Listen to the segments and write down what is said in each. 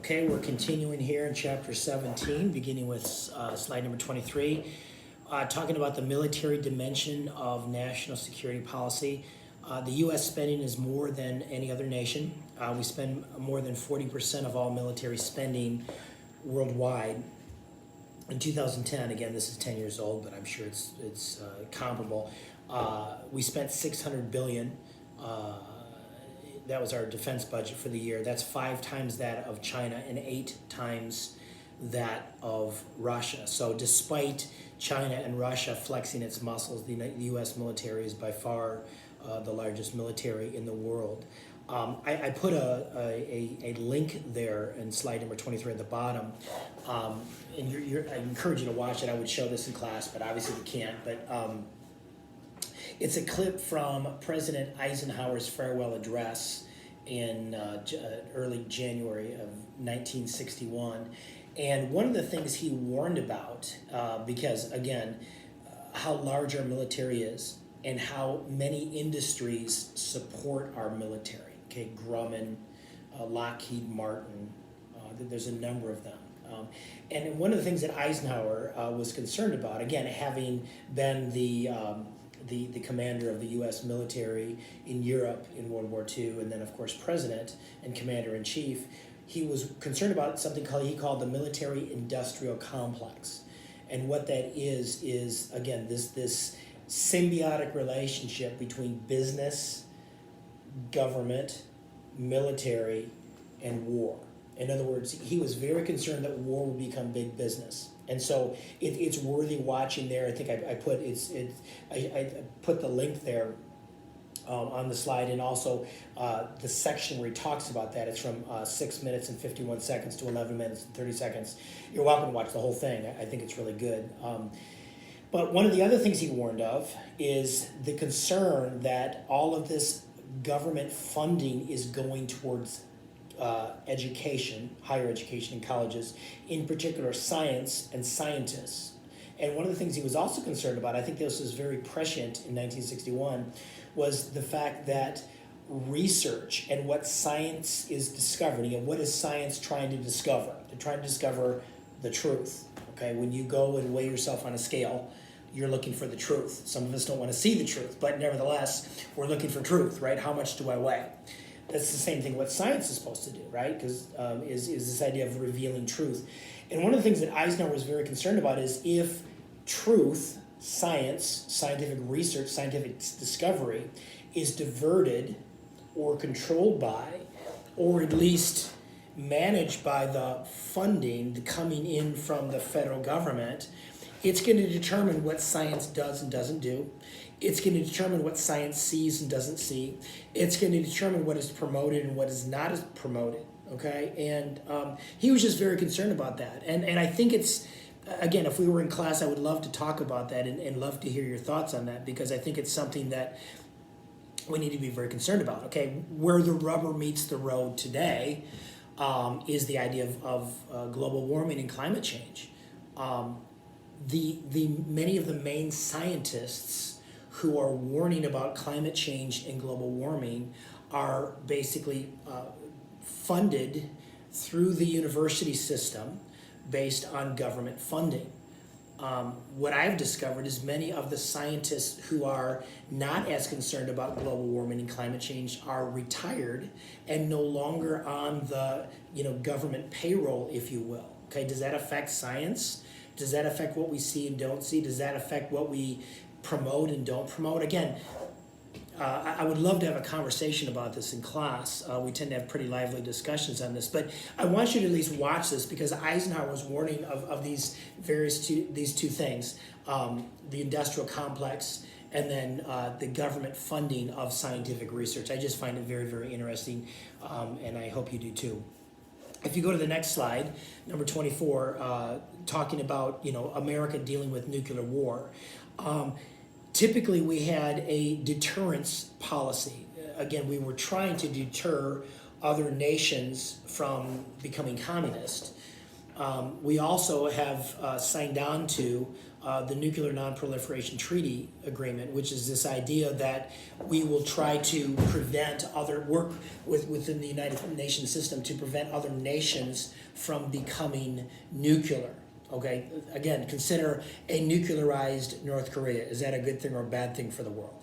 Okay, we're continuing here in chapter 17, beginning with slide number 23, talking about the military dimension of national security policy. The U.S. spending is more than any other nation. We spend more than 40% of all military spending worldwide. In 2010, again, this is 10 years old, but I'm sure it's comparable. We spent $600 billion. That was our defense budget for the year. That's 5 times that of China and 8 times that of Russia. So despite China and Russia flexing its muscles, the U.S. military is by far the largest military in the world. I put a link there in slide number 23 at the bottom. And I encourage you to watch it. I would show this in class, but obviously we can't. But it's a clip from President Eisenhower's farewell address in early January of 1961. And one of the things he warned about, because again, how large our military is and how many industries support our military. Okay, Grumman, Lockheed Martin, there's a number of them. And one of the things that Eisenhower was concerned about, again, having been the commander of the U.S. military in Europe in World War II, and then, of course, president and commander-in-chief, he was concerned about something he called the military-industrial complex. And what that is again, this symbiotic relationship between business, government, military, and war. In other words, he was very concerned that war would become big business. And so it's worthy watching there. I think I put the link there on the slide, and also the section where he talks about that. It's from 6 minutes and 51 seconds to 11 minutes and 30 seconds. You're welcome to watch the whole thing. I think it's really good. But one of the other things he warned of is the concern that all of this government funding is going towards education, higher education in colleges, in particular science and scientists. And one of the things he was also concerned about, I think this was very prescient in 1961, was the fact that research and what science is discovering, and what is science trying to discover? They're trying to discover the truth. Okay, when you go and weigh yourself on a scale, you're looking for the truth. Some of us don't want to see the truth, but nevertheless, we're looking for truth, right? How much do I weigh? That's the same thing what science is supposed to do, right? Because is this idea of revealing truth. And one of the things that Eisenhower was very concerned about is if truth, science, scientific research, scientific discovery is diverted or controlled by, or at least managed by the funding coming in from the federal government, it's going to determine what science does and doesn't do. It's going to determine what science sees and doesn't see. It's going to determine what is promoted and what is not promoted, okay? And he was just very concerned about that. And I think it's, again, if we were in class, I would love to talk about that and love to hear your thoughts on that, because I think it's something that we need to be very concerned about, okay? Where the rubber meets the road today is the idea of global warming and climate change. Many of the main scientists who are warning about climate change and global warming are basically funded through the university system based on government funding. What I've discovered is many of the scientists who are not as concerned about global warming and climate change are retired and no longer on the government payroll, if you will. Okay, does that affect science? Does that affect what we see and don't see? Does that affect what we promote and don't promote? Again, I would love to have a conversation about this in class. We tend to have pretty lively discussions on this, but I want you to at least watch this, because Eisenhower was warning of these two things, the industrial complex and then the government funding of scientific research. I just find it very, very interesting, and I hope you do too. If you go to the next slide, number 24, talking about America dealing with nuclear war. Typically, we had a deterrence policy. Again, we were trying to deter other nations from becoming communist. We also have signed on to the Nuclear Non-Proliferation Treaty Agreement, which is this idea that we will try to prevent work within the United Nations system to prevent other nations from becoming nuclear. Okay, again, consider a nuclearized North Korea. Is that a good thing or a bad thing for the world?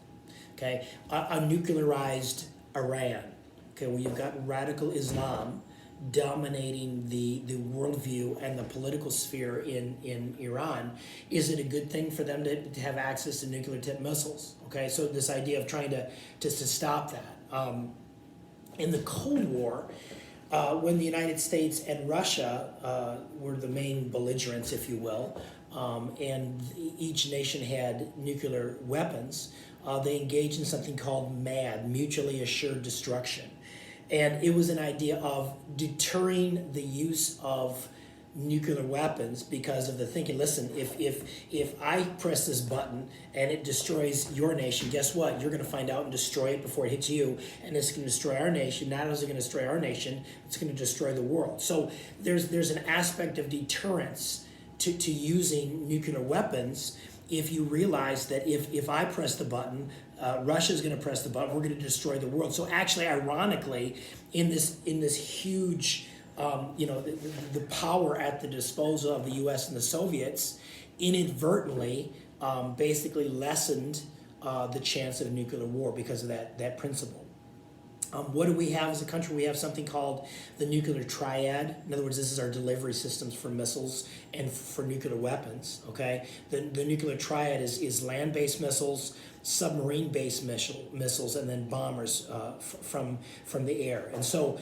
Okay, a nuclearized Iran. Okay, well, you've got radical Islam dominating the worldview and the political sphere in Iran. Is it a good thing for them to have access to nuclear tipped missiles? Okay, so this idea of trying to stop that. In the Cold War, when the United States and Russia were the main belligerents, if you will, and each nation had nuclear weapons, they engaged in something called MAD, Mutually Assured Destruction. And it was an idea of deterring the use of nuclear weapons because of the thinking, listen, if I press this button and it destroys your nation, guess what? You're going to find out and destroy it before it hits you, and it's going to destroy our nation. Not only is it going to destroy our nation, it's going to destroy the world. So there's an aspect of deterrence to using nuclear weapons. If you realize that if I press the button, Russia's going to press the button, we're going to destroy the world. So actually, ironically, in this huge, the power at the disposal of the U.S. and the Soviets, inadvertently, basically lessened the chance of nuclear war because of that principle. What do we have as a country? We have something called the nuclear triad. In other words, this is our delivery systems for missiles and for nuclear weapons. Okay, the nuclear triad is land-based missiles, submarine-based missiles, and then bombers from the air. And so,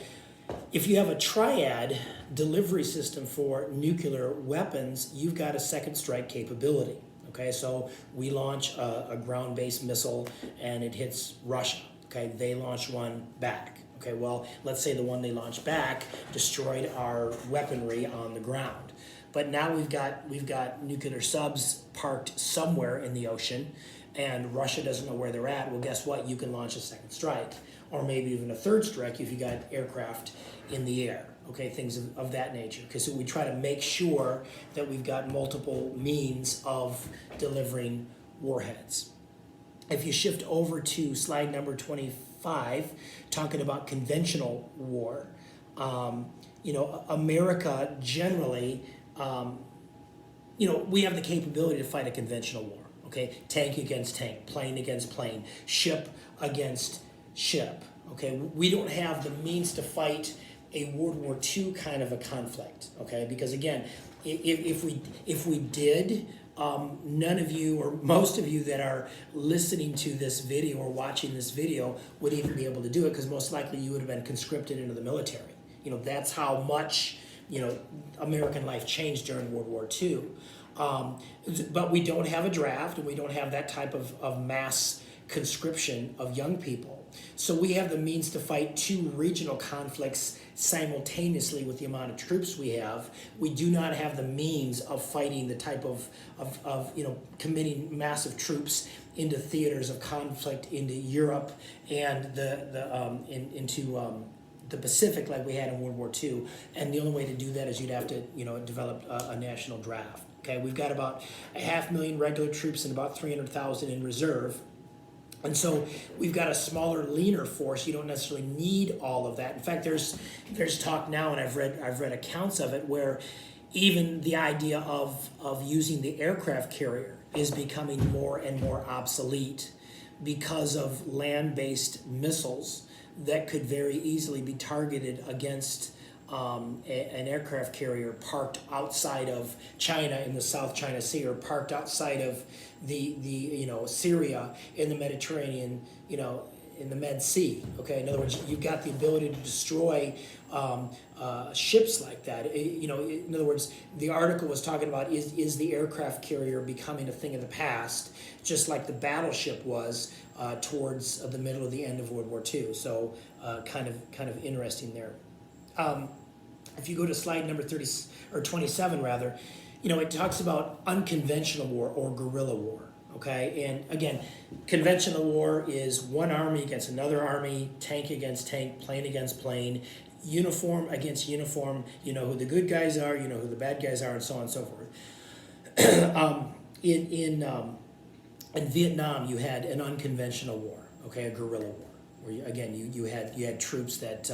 if you have a triad delivery system for nuclear weapons, you've got a second strike capability. Okay, so we launch a ground-based missile and it hits Russia. Okay, they launch one back. Okay, well, let's say the one they launched back destroyed our weaponry on the ground. But now we've got nuclear subs parked somewhere in the ocean, and Russia doesn't know where they're at. Well, guess what? You can launch a second strike, or maybe even a third strike if you got aircraft in the air. Okay, things of that nature. Because so we try to make sure that we've got multiple means of delivering warheads. If you shift over to slide number 25, talking about conventional war, America generally, we have the capability to fight a conventional war. Okay, tank against tank, plane against plane, ship against ship. Okay, we don't have the means to fight a World War II kind of a conflict. Okay, because again, if we did, none of you or most of you that are listening to this video or watching this video would even be able to do it, because most likely you would have been conscripted into the military. That's how much American life changed during World War II. But we don't have a draft, and we don't have that type of mass conscription of young people. So we have the means to fight two regional conflicts simultaneously with the amount of troops we have. We do not have the means of fighting the type of committing massive troops into theaters of conflict into Europe and into the Pacific like we had in World War II. And the only way to do that is you'd have to develop a national draft. Okay, we've got about 500,000 regular troops and about 300,000 in reserve. And so we've got a smaller, leaner force. You don't necessarily need all of that. In fact, there's talk now, and I've read accounts of it, where even the idea of using the aircraft carrier is becoming more and more obsolete because of land-based missiles that could very easily be targeted against an aircraft carrier parked outside of China in the South China Sea, or parked outside of the Syria in the Mediterranean, in the Med Sea. Okay, in other words, you've got the ability to destroy ships like that. In other words, the article was talking about is the aircraft carrier becoming a thing of the past, just like the battleship was towards the middle of the end of World War II. So kind of interesting there. If you go to slide number 30 or 27 rather, it talks about unconventional war or guerrilla war. Okay, and again, conventional war is one army against another army, tank against tank, plane against plane, uniform against uniform. You know who the good guys are, you know who the bad guys are, and so on and so forth. In Vietnam, you had an unconventional war, okay, a guerrilla war, where you had troops that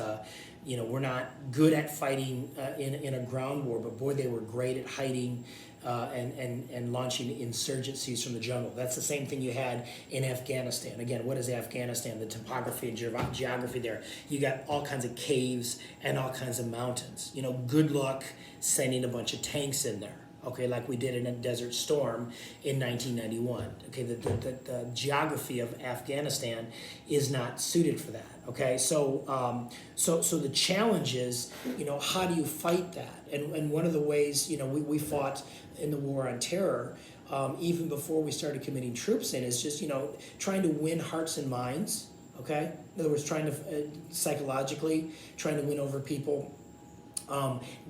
were not good at fighting in a ground war, but boy, they were great at hiding and launching insurgencies from the jungle. That's the same thing you had in Afghanistan. Again, what is Afghanistan? The topography and geography there. You got all kinds of caves and all kinds of mountains. Good luck sending a bunch of tanks in there. Okay, like we did in a Desert Storm in 1991. Okay, the geography of Afghanistan is not suited for that. Okay, so the challenge is, how do you fight that? And one of the ways, we fought in the war on terror, even before we started committing troops in, is just, trying to win hearts and minds. Okay, in other words, trying to psychologically trying to win over people,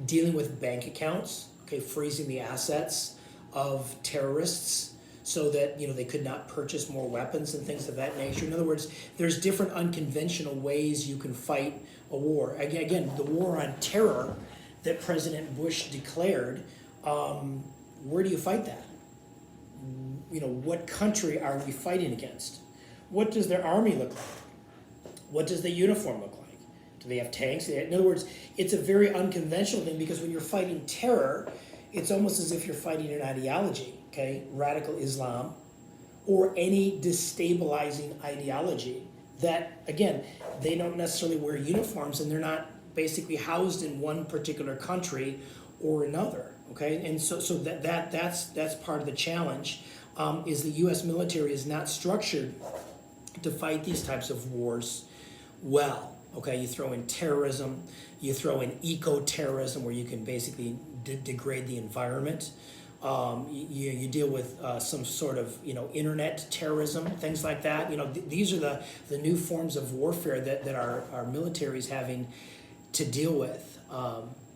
dealing with bank accounts. Okay, freezing the assets of terrorists so that they could not purchase more weapons and things of that nature. In other words, there's different unconventional ways you can fight a war. Again, the war on terror that President Bush declared, where do you fight that? What country are we fighting against? What does their army look like? What does the uniform look like? Do they have tanks? In other words, it's a very unconventional thing, because when you're fighting terror, it's almost as if you're fighting an ideology, okay? Radical Islam, or any destabilizing ideology that, again, they don't necessarily wear uniforms, and they're not basically housed in one particular country or another, okay? And so that's part of the challenge, is the U.S. military is not structured to fight these types of wars well. Okay, you throw in terrorism, you throw in eco-terrorism, where you can basically degrade the environment. You deal with some sort of internet terrorism, things like that. These are the new forms of warfare that our military is having to deal with.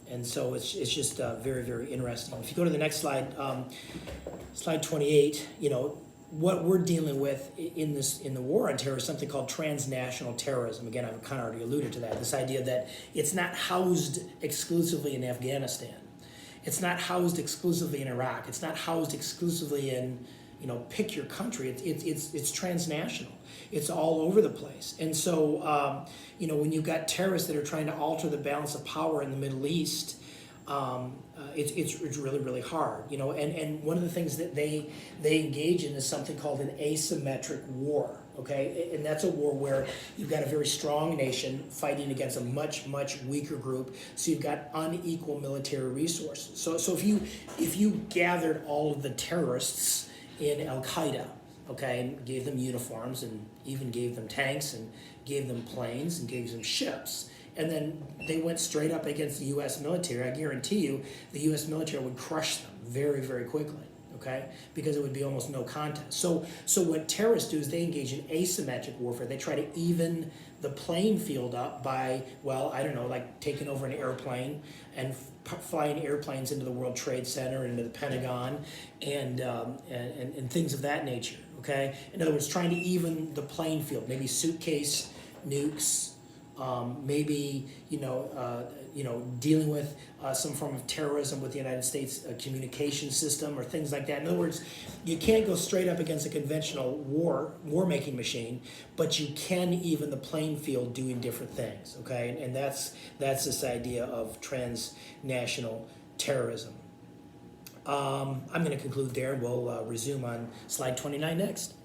And so it's just very, very interesting. If you go to the next slide, slide 28, what we're dealing with in the war on terror is something called transnational terrorism. Again, I've kind of already alluded to that. This idea that it's not housed exclusively in Afghanistan. It's not housed exclusively in Iraq. It's not housed exclusively in, pick your country. It's transnational. It's all over the place. And so, when you've got terrorists that are trying to alter the balance of power in the Middle East, it's really, really hard, and one of the things that they engage in is something called an asymmetric war, okay? And that's a war where you've got a very strong nation fighting against a much, much weaker group, so you've got unequal military resources. So if you gathered all of the terrorists in Al-Qaeda, okay, and gave them uniforms and even gave them tanks and gave them planes and gave them ships, and then they went straight up against the U.S. military, I guarantee you the U.S. military would crush them very, very quickly, okay? Because it would be almost no contest. So what terrorists do is they engage in asymmetric warfare. They try to even the playing field up by, like taking over an airplane and flying airplanes into the World Trade Center, into the Pentagon, and things of that nature, okay? In other words, trying to even the playing field, maybe suitcase nukes, maybe dealing with some form of terrorism with the United States communication system or things like that. In other words, you can't go straight up against a conventional war-making machine, but you can even the playing field doing different things. Okay, and that's this idea of transnational terrorism. I'm going to conclude there. We'll resume on slide 29 next.